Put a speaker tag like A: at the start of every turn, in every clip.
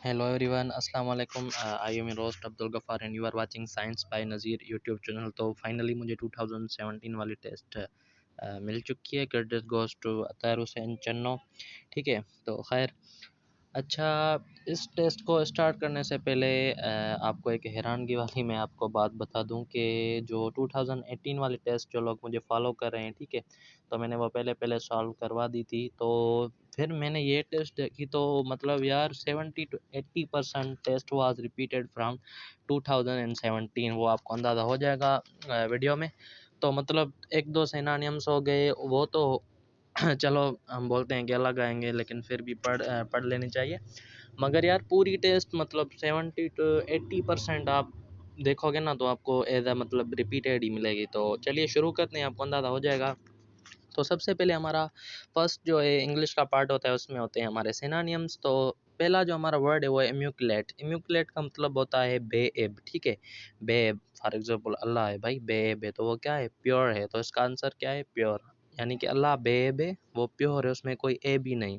A: Hello everyone, अस्सलाम वालेकुम। I am your host Abdul Ghaffar and you are watching science by Nazir YouTube channel. तो finally मुझे 2017 वाली टेस्ट मिल चुकी है। Credit goes to Attar Hussain Channo. ठीक है, तो खैर अच्छा, इस टेस्ट को स्टार्ट करने से पहले आपको एक हैरानगी वाली मैं आपको बात बता दूं कि जो 2018 वाली टेस्ट जो लोग मुझे फॉलो कर रहे हैं, ठीक है, तो मैंने वो पहले पहले सॉल्व करवा दी थी। तो फिर मैंने ये टेस्ट देखी तो मतलब यार 70 to 80% test was repeated from 2017। वो आपको अंदाज़ा हो जाएगा वीडियो में। तो मतलब एक दो सिनोनिम्स हो गए वो तो चलो हम बोलते हैं कि अलग आएंगे, लेकिन फिर भी पढ़ लेनी चाहिए। मगर यार पूरी टेस्ट मतलब 70 to 80% आप देखोगे ना तो आपको एज अ मतलब रिपीटेड ही मिलेगी। तो चलिए शुरू करते हैं, आपको अंदाज़ा हो जाएगा। तो सबसे पहले हमारा फर्स्ट जो है इंग्लिश का पार्ट होता है, उसमें होते हैं हमारे सिनोनिम्स। तो पहला जो हमारा वर्ड है वो है इम्यूकुलेट। इम्यूकुलेट का मतलब होता है बेएब। ठीक है, बेएब फॉर एग्जांपल अल्लाह है भाई, बेएब है तो वो क्या है, प्योर है। तो इसका आंसर क्या है, प्योर। यानी कि अल्लाह बेएब है, वो प्योर है, उसमें कोई एब ही नहीं।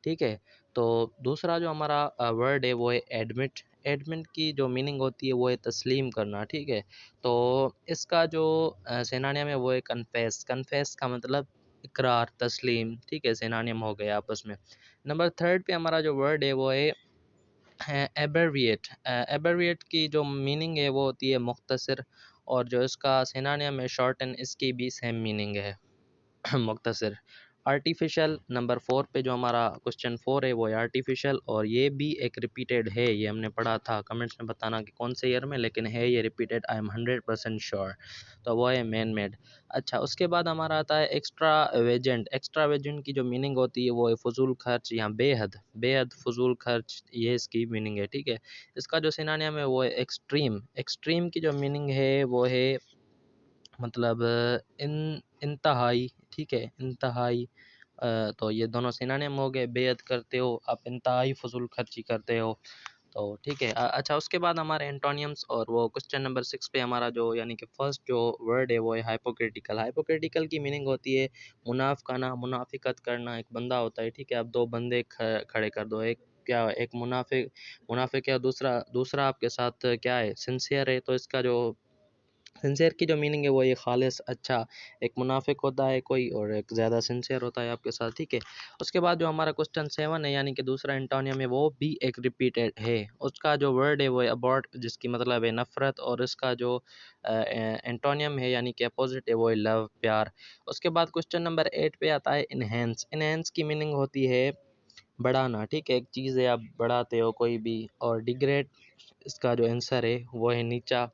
A: ठीक है, तो दूसरा जो हमारा वर्ड है वो है एडमिट। एडमिट की जो मीनिंग होती है वो है तस्लीम करना। ठीक है, तो इसका जो सिनोनिम है वो है कन्फेस। कन्फेस का मतलब इकरार, तस्लीम। ठीक है, सिनोनिम हो गए आपस में। नंबर थर्ड पे हमारा जो वर्ड है वो है एब्रेविएट। एब्रेविएट की जो मीनिंग है वो होती है मुख्तसर, और जो इसका सिनोनिम है शॉर्टन, इसकी भी सेम मीनिंग है मुख्तसर। आर्टिफिशियल नंबर फोर पे जो हमारा क्वेश्चन फोर है वो है आर्टिफिशियल, और ये भी एक रिपीटेड है। ये हमने पढ़ा था, कमेंट्स में बताना कि कौन से ईयर में, लेकिन है ये रिपीटेड, आई एम 100% श्योर। तो वो है मैन मेड। अच्छा, उसके बाद हमारा आता है एक्स्ट्रा वेजेंट। एक्स्ट्रा वेजेंट की जो मीनिंग होती है वो है फजूल खर्च या बेहद। बेहद फजूल खर्च, ये इसकी मीनिंग है। ठीक है, इसका जो सिनोनिम है वो है एक्सट्रीम। एक्सट्रीम की जो मीनिंग है वो है मतलब इंतहाई। ठीक है, इंतहाई। तो ये दोनों सिनोनिम हो गए। बेहद करते हो आप, इंतहाई फजूल खर्ची करते हो। तो ठीक है, अच्छा उसके बाद हमारे एंटोनियम्स, और वो क्वेश्चन नंबर 6 पे हमारा जो यानी कि फर्स्ट जो वर्ड है वो है हाइपोक्रिटिकल। हाइपोक्रिटिकल की मीनिंग होती है मुनाफकाना, मुनाफिकत करना। एक बंदा होता है, ठीक है, आप दो बंदे खड़े कर दो, एक क्या, एक मुनाफिक मुनाफिक है, दूसरा दूसरा आपके साथ क्या है, सिंसियर है। तो इसका जो सिंसियर की जो मीनिंग है वो ये खालिस, अच्छा। एक मुनाफिक होता है कोई, और एक ज़्यादा सिंसियर होता है आपके साथ। ठीक है, उसके बाद जो हमारा क्वेश्चन 7 है यानी कि दूसरा एंटोनियम है, वो भी एक रिपीटेड है। उसका जो वर्ड है वो है अबॉट, जिसकी मतलब है नफ़रत, और इसका जो एंटोनियम है यानी कि अपोजिट है वो है लव, प्यार। उसके बाद क्वेश्चन नंबर 8 पे आता है इनहेंस। इनहेंस की मीनिंग होती है बढ़ाना। ठीक है, एक चीज़ है आप बढ़ाते हो कोई भी। और डिग्रेड, इसका जो आंसर है वो है नीचा।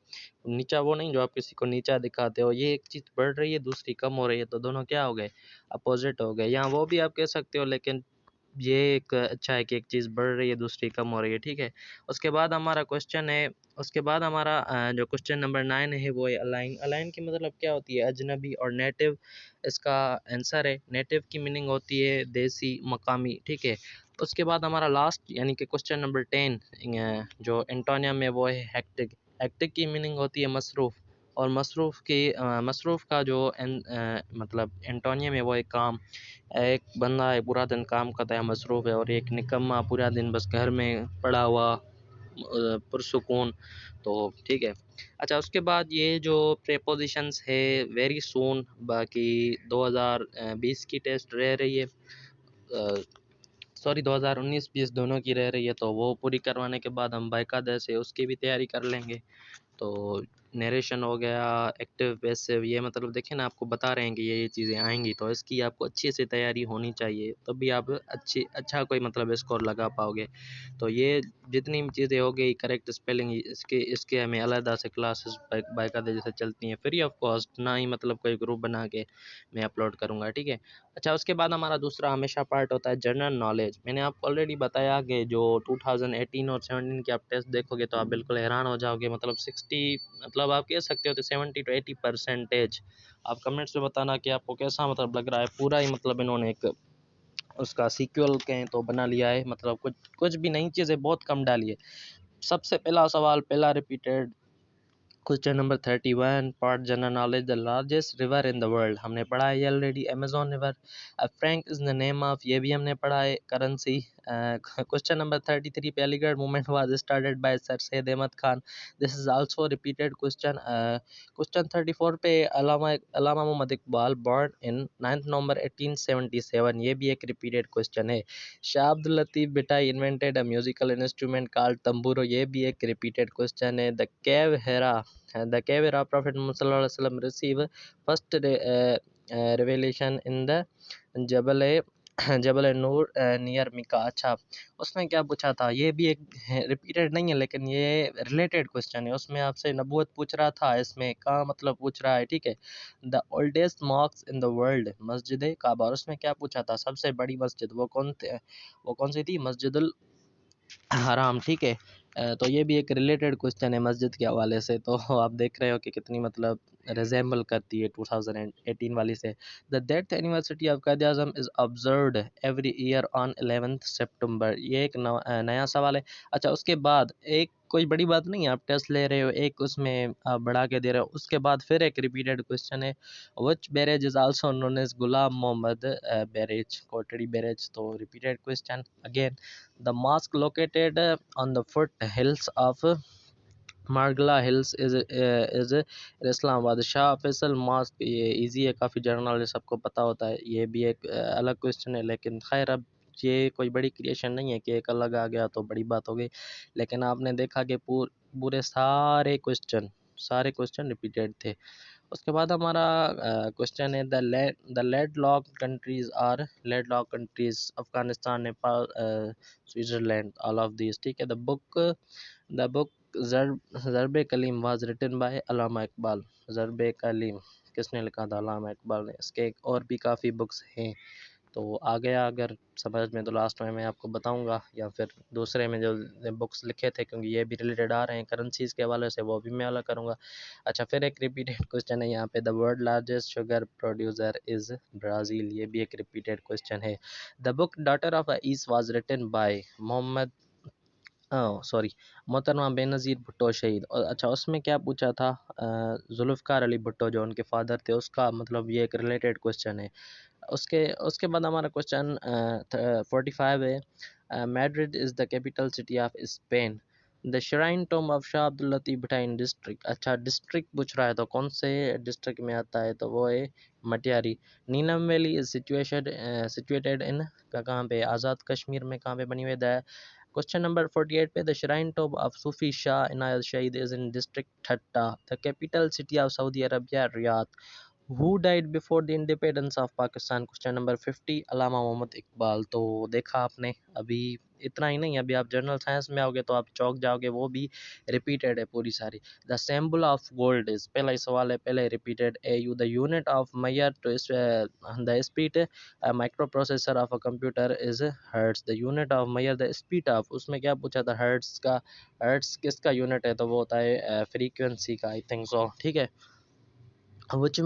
A: नीचा वो नहीं जो आप किसी को नीचा दिखाते हो, ये एक चीज़ बढ़ रही है दूसरी कम हो रही है, तो दोनों क्या हो गए, अपोजिट हो गए। यहाँ वो भी आप कह सकते हो, लेकिन ये एक अच्छा है कि एक चीज़ बढ़ रही है दूसरी कम हो रही है। ठीक है, उसके बाद हमारा क्वेश्चन है, उसके बाद हमारा जो क्वेश्चन नंबर 9 है वो है अलाइन। अलाइन की मतलब क्या होती है, अजनबी। और नेटिव, इसका आंसर है नेटिव की मीनिंग होती है देसी, मकामी। ठीक है, उसके बाद हमारा लास्ट यानी कि क्वेश्चन नंबर 10 जो एंटोनियम है वो है हेक्टिक। हेक्टिक की मीनिंग होती है मसरूफ़। और मसरूफ़ का जो मतलब एंटोनियम है वो है काम। एक बंदा है पूरा दिन काम करता है, मसरूफ़ है, और एक निकम्मा पूरा दिन बस घर में पड़ा हुआ पुरसुकून। तो ठीक है, अच्छा उसके बाद ये जो प्रेपोजिशंस है वेरी सून, बाकी 2020 की टेस्ट रह रही है, सॉरी 2019-20 दोनों की रह रही है। तो वो पूरी करवाने के बाद हम बाकायदा से उसकी भी तैयारी कर लेंगे। तो नरेशन हो गया, एक्टिव पैसिव, ये मतलब देखें ना, आपको बता रहे हैं कि ये चीज़ें आएंगी, तो इसकी आपको अच्छे से तैयारी होनी चाहिए, तभी आप अच्छा कोई मतलब स्कोर लगा पाओगे। तो ये जितनी भी चीज़ें हो गई, करेक्ट स्पेलिंग, इसके इसके हमें अलग से क्लासेस बाकायदा जैसे चलती हैं, फ्री ऑफ कॉस्ट, ना ही मतलब कोई ग्रुप बना के मैं अपलोड करूँगा। ठीक है, अच्छा उसके बाद हमारा दूसरा हमेशा पार्ट होता है जनरल नॉलेज। मैंने आपको ऑलरेडी बताया कि जो 2018 और 17 की आप टेस्ट देखोगे तो आप बिल्कुल हैरान हो जाओगे। मतलब 60, मतलब आप कह सकते हो तो 70 to 80%। आप कमेंट्स में बताना कि आपको कैसा मतलब लग रहा है। पूरा ही मतलब इन्होंने एक उसका सीक्वल कहें तो बना लिया है, मतलब कुछ कुछ भी नई चीज़ें बहुत कम डाली है। सबसे पहला सवाल, पहला repeated question number 31, part general knowledge, the largest river in the world, हमने पढ़ा है ये already, Amazon river. Frank is the name of, ये भी हमने पढ़ा है। करेंसी, Question number 33 पे Aligarh movement was started by Sir Syed Ahmad Khan. This is also repeated question. Question 34 पे अलामा Mohammad Iqbal born in 9th November 1877. ये भी एक repeated question है. Shah Abdul Latif बिटाई invented a musical instrument called tamburo. ये भी एक repeated question है. The cave era Prophet Muhammad sallallahu alaihi wasallam receive first revelation in the Jabal Jabal Noor near Mecca. अच्छा, उसमें क्या पूछा था, ये भी एक रिपीटेड नहीं है लेकिन ये रिलेटेड क्वेश्चन है। उसमें आपसे नबूवत पूछ रहा था, इसमें का मतलब पूछ रहा है, ठीक है। The oldest mosque in the world मस्जिद काबा, और उसमें क्या पूछा था, सबसे बड़ी मस्जिद वो कौन सी थी, मस्जिदुल हराम, ठीक है। तो ये भी एक रिलेटेड क्वेश्चन है मस्जिद के हवाले से, तो आप देख रहे हो कि कितनी मतलब रिजेंबल करती है 2018 वाली से। The death anniversary of Quaid Azam is observed every year on 11th सितंबर। ये एक नया सवाल है। अच्छा, उसके बाद एक कोई बड़ी बात नहीं है, आप टेस्ट ले रहे हो, एक उसमें आप बढ़ा के दे रहे हो, उसके बाद फिर एक रिपीटेड क्वेश्चन है, which barrage is also known as Ghulam Muhammad barrage, Kotri barrage. तो repeated question again. The mosque located on the foothills of Margalla hills is Islamabad. Shah Faisal mosque, ये इजी है काफ़ी, जनरल है, सबको पता होता है। ये भी एक अलग क्वेश्चन है, लेकिन खैर अब ये कोई बड़ी क्रिएशन नहीं है कि एक अलग आ गया तो बड़ी बात हो गई। लेकिन आपने देखा कि पूरे सारे क्वेश्चन रिपीटेड थे। उसके बाद हमारा क्वेश्चन है, the land lock countries Afghanistan, Nepal, Switzerland, all of this, ठीक है। The book Zarb Kalim was written by Allama Iqbal. Zarb Kalim किसने लिखा था, अल्लामा इकबाल ने। इसके और भी काफ़ी बुक्स हैं, तो आ गया अगर समझ में तो लास्ट में मैं आपको बताऊंगा, या फिर दूसरे में जो बुक्स लिखे थे, क्योंकि ये भी रिलेटेड आ रहे हैं करेंसीज के हवाले से, वो भी मैं अलग करूंगा। अच्छा, फिर एक रिपीटेड क्वेश्चन है यहाँ पे, the world largest sugar producer is Brazil. ये भी एक रिपीटेड क्वेश्चन है। The book Daughter of East was written by Mohammad sorry Mohtarma Benazir Bhutto शहीद। और अच्छा, उसमें क्या पूछा था, जुल्फ़िकार अली भुट्टो जो उनके फादर थे, उसका मतलब ये एक रिलेटेड क्वेश्चन है। उसके उसके बाद हमारा क्वेश्चन 45 है, Madrid is the capital city of Spain. The shrine Tom of Shah Abdul Latif Bhutto district. अच्छा, डिस्ट्रिक्ट पूछ रहा है, तो कौन से डिस्ट्रिक्ट में आता है, तो वो है मटियारी। नीलम वैली इज सिचुएटेड इन कहाँ पे, आज़ाद कश्मीर में कहाँ पे बनी हुई है। क्वेश्चन नंबर 48 पे, द श्राइन टॉम ऑफ सूफी शाह इनायत शहीद is in district Thatta. The capital city of Saudi Arabia Riyadh. Who died before the independence of Pakistan? Question number 50, अलामा मोहम्मद इकबाल। तो देखा आपने, अभी इतना ही नहीं, अभी आप जनरल साइंस में आओगे तो आप चौक जाओगे, वो भी रिपीटेड है पूरी सारी। The symbol of gold is, पहला ही सवाल है, पहले repeated. A U, the unit of measure to the speed microprocessor of a computer is hertz. The unit of measure the speed of, उसमें क्या पूछा था, हर्ट्स का। हर्ट्स किसका यूनिट है, तो वो होता है फ्रीक्वेंसी का, आई थिंक सो, ठीक है। which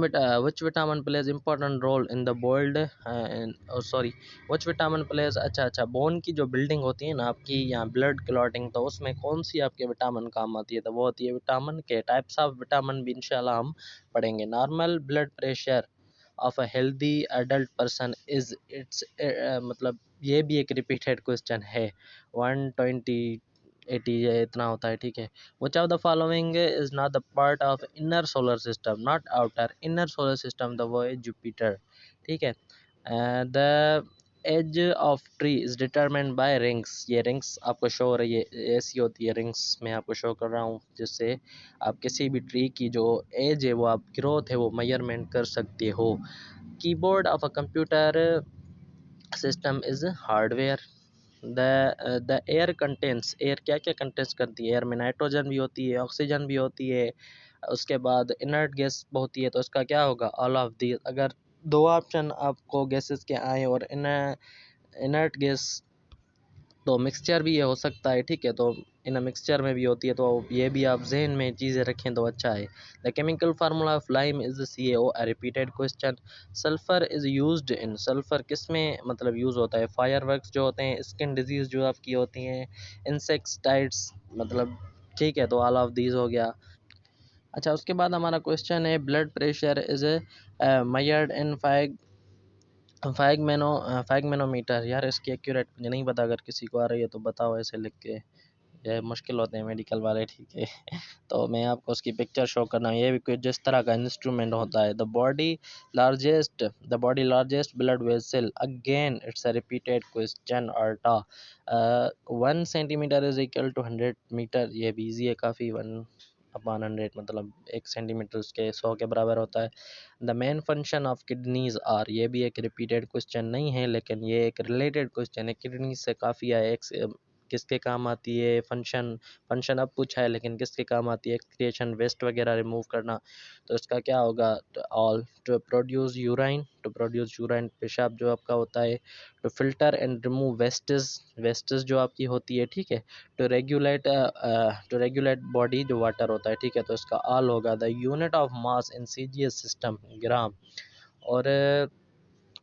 A: vitamin plays important role in the boiled sorry which vitamin plays, अच्छा बोन की जो बिल्डिंग होती है ना आपकी, यहाँ ब्लड क्लॉटिंग, तो उसमें कौन सी आपके विटामिन काम आती है, तो वो होती है विटामिन के। टाइप्स ऑफ विटामिन भी इंशाल्लाह हम पढ़ेंगे। Normal blood pressure of a healthy adult person is it's, मतलब ये भी एक रिपीटेड क्वेश्चन है, 120 80 ये इतना होता है, ठीक है। Which of the following is not the part of inner solar system, not outer, inner solar system, the वो है Jupiter, ठीक है। The edge of tree is determined by rings। ये rings आपको शो हो रही है, ऐसी होती है रिंग्स, मैं आपको शो कर रहा हूँ, जिससे आप किसी भी ट्री की जो एज है, वो आप ग्रोथ है, वो मेजरमेंट कर सकते हो। Keyboard of a computer system is hardware. The air contents, air क्या क्या कंटेंट्स करती है, एयर में नाइट्रोजन भी होती है, ऑक्सीजन भी होती है, उसके बाद इनर्ट गैस होती है, तो इसका क्या होगा, ऑल ऑफ दी। अगर दो ऑप्शन आपको गैसेस के आए और इनर्ट गैस, तो मिक्सचर भी ये हो सकता है, ठीक है, तो इन मिक्सचर में भी होती है, तो ये भी आप जहन में चीज़ें रखें तो अच्छा है। The chemical formula of lime is CaO, a repeated question. Sulphur is used in, sulphur किस में मतलब यूज़ होता है, फायरवर्क्स जो होते हैं, स्किन डिजीज़ जो आपकी होती हैं, इंसेक्टाइड्स, मतलब ठीक है, तो ऑल ऑफ दीज हो गया। अच्छा, उसके बाद हमारा क्वेश्चन है, blood pressure is measured in sphygmomanometer, यार इसकी एक्यूरेट मुझे नहीं पता, अगर किसी को आ रही है तो बताओ ऐसे लिख के, ये मुश्किल होते हैं मेडिकल वाले, ठीक है। तो मैं आपको उसकी पिक्चर शो करना हूँ, ये भी कोई जिस तरह का इंस्ट्रूमेंट होता है। The body largest blood vessel, again it's a repeated question aorta. 1 centimetre is equal to 100 metre, ये भी ईजी है काफ़ी। 1/100 मतलब 1 सेंटीमीटर उसके 100 के बराबर होता है। The main function of kidneys are, ये भी एक रिपीटेड क्वेश्चन नहीं है लेकिन ये एक रिलेटेड क्वेश्चन है, किडनी से काफ़ी है। किसके काम आती है, फंक्शन अब पूछा है लेकिन किसके काम आती है, एक्सक्रिएशन, वेस्ट वगैरह रिमूव करना। तो इसका क्या होगा, ऑल टू प्रोड्यूस यूराइन पेशाब जो आपका होता है, to filter and remove wastage जो आपकी होती है, ठीक है। टू रेगुलेट बॉडी जो वाटर होता है, ठीक है। तो इसका ऑल होगा the unit of mass in CGS system, gram. और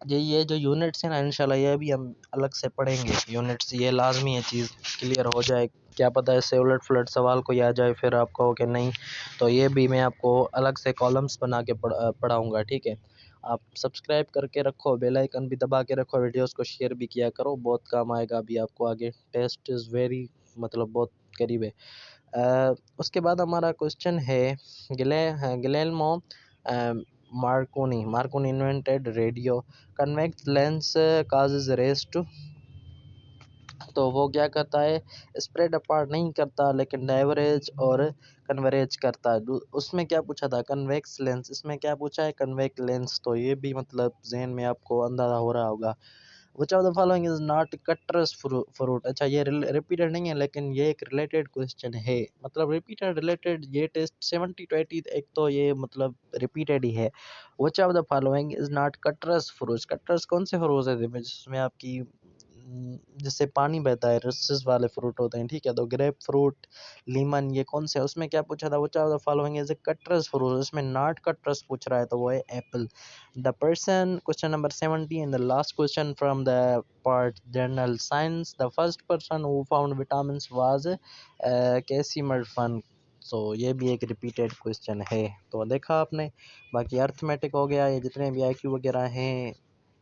A: ये जो यूनिट्स हैं ना, इंशाल्लाह ये भी हम अलग से पढ़ेंगे यूनिट्स, ये लाजमी है चीज़ क्लियर हो जाए। क्या पता इससे उलट फुलट सवाल कोई आ जाए फिर आप कहो कि नहीं, तो ये भी मैं आपको अलग से कॉलम्स बना के पढ़ाऊँगा, ठीक है। आप सब्सक्राइब करके रखो, बेल आइकन भी दबा के रखो, वीडियोस को शेयर भी किया करो, बहुत काम आएगा अभी आपको आगे। टेस्ट इज़ वेरी मतलब बहुत करीब है। उसके बाद हमारा क्वेश्चन है, Guglielmo Marconi invented radio convex lens causes rays to, तो वो क्या करता है, स्प्रेड अपार्ट नहीं करता लेकिन डाइवरेज और कन्वर्ज करता है। उसमें क्या पूछा था, कन्वेक्स लेंस, इसमें क्या पूछा है, कन्वेक्स लेंस। तो ये भी मतलब जहन में आपको अंदाज़ा हो रहा होगा। Which of the following is not citrus fruit, अच्छा ये रिपीटेड नहीं है लेकिन ये एक रिलेटेड क्वेश्चन है, मतलब रिपीटेड रिलेटेड, ये टेस्ट 70 to 80 एक तो ये मतलब रिपीटेड ही है। Which of the following is not citrus fruit, citrus कौन से फ्रूट है जिसमें आपकी जिससे पानी बहता है, रसेस वाले फ्रूट होते हैं, ठीक है। तो ग्रेप फ्रूट, लीमन, ये कौन से, उसमें क्या पूछा था, which of the following is a citrus fruit, उसमें नॉट कट्रस पूछ रहा है तो वो है apple. The person, question number 70 and the last question from the part general science, the first person who found vitamins was Casimir Funk. तो ये भी एक रिपीटेड क्वेश्चन है, तो देखा आपने। बाकी अर्थमेटिक हो गया, ये जितने भी आईक्यू वगैरह हैं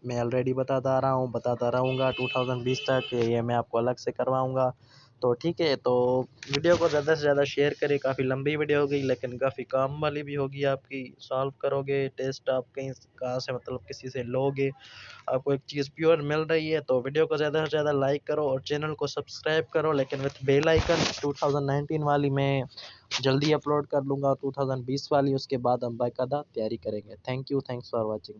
A: मैं ऑलरेडी बताता आ रहा हूँ, बताता रहूँगा 2020 तक, ये मैं आपको अलग से करवाऊँगा। तो ठीक है, तो वीडियो को ज़्यादा से ज़्यादा शेयर करें, काफ़ी लंबी वीडियो हो गई लेकिन काफ़ी काम वाली भी होगी आपकी। सॉल्व करोगे टेस्ट आप कहीं कहाँ से मतलब किसी से लोगे, आपको एक चीज़ प्योर मिल रही है। तो वीडियो को ज़्यादा से ज़्यादा लाइक करो और चैनल को सब्सक्राइब करो, लेकिन विथ बेल आइकन। 2019 वाली मैं जल्दी अपलोड कर लूँगा, 2020 वाली उसके बाद हम बाकायदा तैयारी करेंगे। Thank you, thanks for watching.